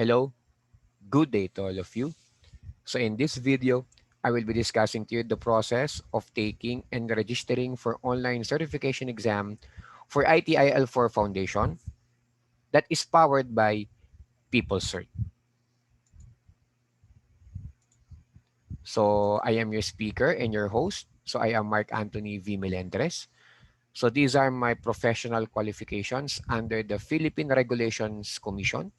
Hello, good day to all of you. So in this video, I will be discussing to you the process of taking and registering for online certification exam for ITIL4 Foundation that is powered by PeopleCert. So I am your speaker and your host. So I am Mark Anthony V. Melendres. So these are my professional qualifications under the Philippine Regulations Commission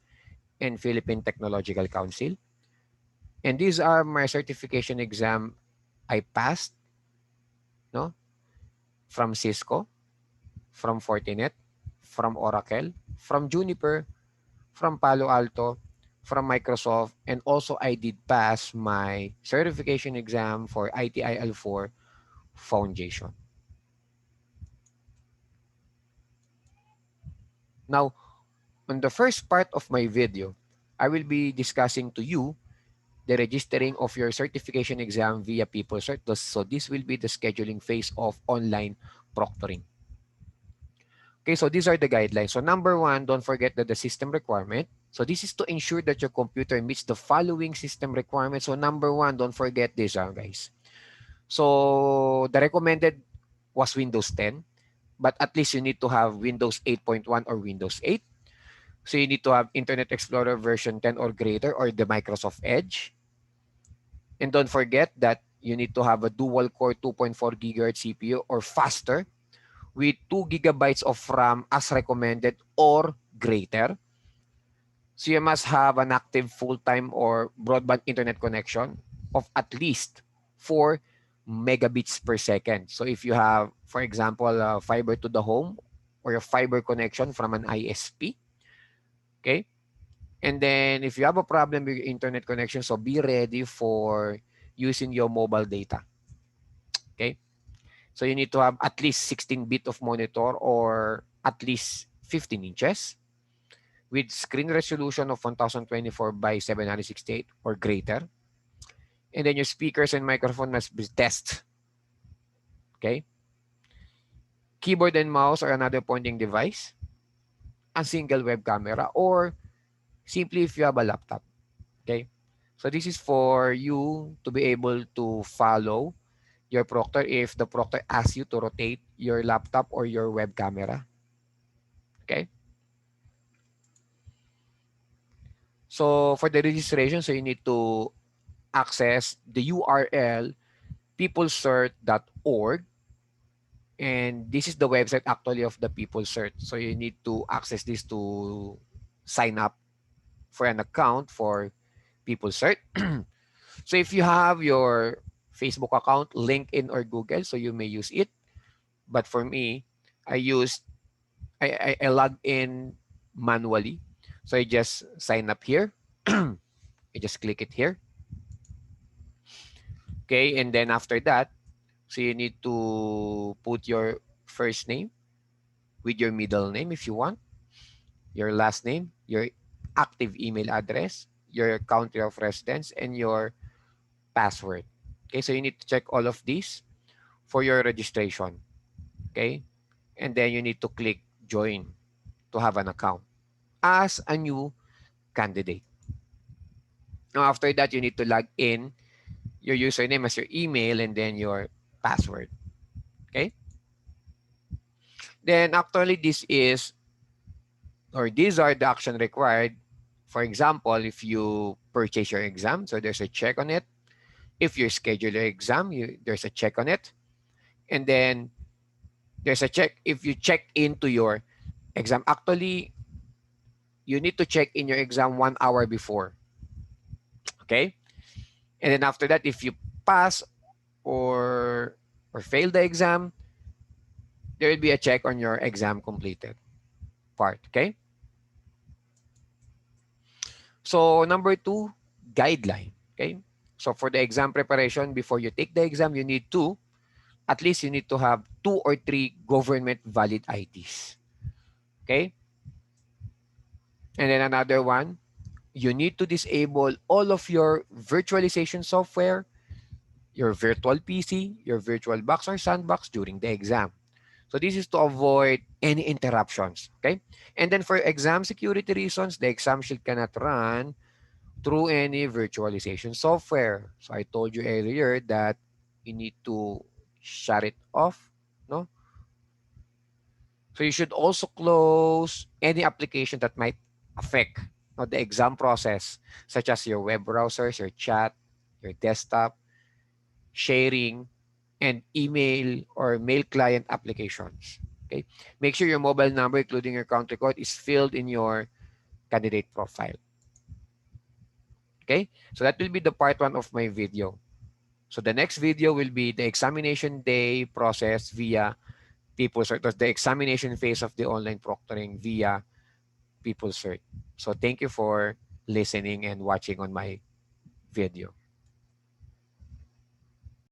and Philippine Technological Council. And these are my certification exam I passed, no, from Cisco, from Fortinet, from Oracle, from Juniper, from Palo Alto, from Microsoft, and also I did pass my certification exam for ITIL4 Foundation. Now, on the first part of my video, I will be discussing to you the registering of your certification exam via PeopleCert. So this will be the scheduling phase of online proctoring. Okay, so these are the guidelines. So number one, don't forget that the system requirement. So this is to ensure that your computer meets the following system requirements. So number one, don't forget this, guys. So the recommended was Windows 10, but at least you need to have Windows 8.1 or Windows 8. So you need to have Internet Explorer version 10 or greater or the Microsoft Edge. And don't forget that you need to have a dual core 2.4 gigahertz CPU or faster with 2 gigabytes of RAM as recommended or greater. So you must have an active full-time or broadband internet connection of at least 4 megabits per second. So if you have, for example, fiber to the home or a fiber connection from an ISP, okay? And then if you have a problem with your internet connection, so be ready for using your mobile data, okay? So you need to have at least 16-bit of monitor or at least 15 inches with screen resolution of 1024 by 768 or greater. And then your speakers and microphone must be test. Okay. Keyboard and mouse or another pointing device. A single web camera or simply if you have a laptop. Okay. So this is for you to be able to follow your proctor if the proctor asks you to rotate your laptop or your web camera. Okay. So for the registration, so you need to access the URL peoplecert.org, and this is the website actually of the PeopleCert. So you need to access this to sign up for an account for PeopleCert. So if you have your Facebook account, LinkedIn, or Google, so you may use it. But for me, I used I log in manually. So I just sign up here. I just click it here. Okay, and then after that, so you need to put your first name with your middle name if you want, your last name, your active email address, your country of residence, and your password. Okay, so you need to check all of these for your registration. Okay, and then you need to click join to have an account as a new candidate. Now, after that, you need to log in your username as your email and then your password. Okay, then actually this is or these are the action required. For example, if you purchase your exam, so there's a check on it. If you schedule your exam, there's a check on it. And then there's a check if you check into your exam. Actually, you need to check in your exam 1 hour before. Okay? And then after that, if you pass or fail the exam, there will be a check on your exam completed part. Okay? So number two, guideline. Okay. So for the exam preparation, before you take the exam, you need to, at least you need to have 2 or 3 government valid IDs. Okay. And then another one, you need to disable all of your virtualization software, your virtual PC, your virtual box or sandbox during the exam. So this is to avoid any interruptions. Okay. And then for exam security reasons, the exam sheet cannot run through any virtualization software. So I told you earlier that you need to shut it off. No. So you should also close any application that might affect the exam process, such as your web browsers, your chat, your desktop, sharing, and email or mail client applications. Okay. Make sure your mobile number, including your country code, is filled in your candidate profile. Okay. So that will be the part one of my video. So the next video will be the examination day process via PeopleCert. It was the examination phase of the online proctoring via PeopleCert. So thank you for listening and watching on my video.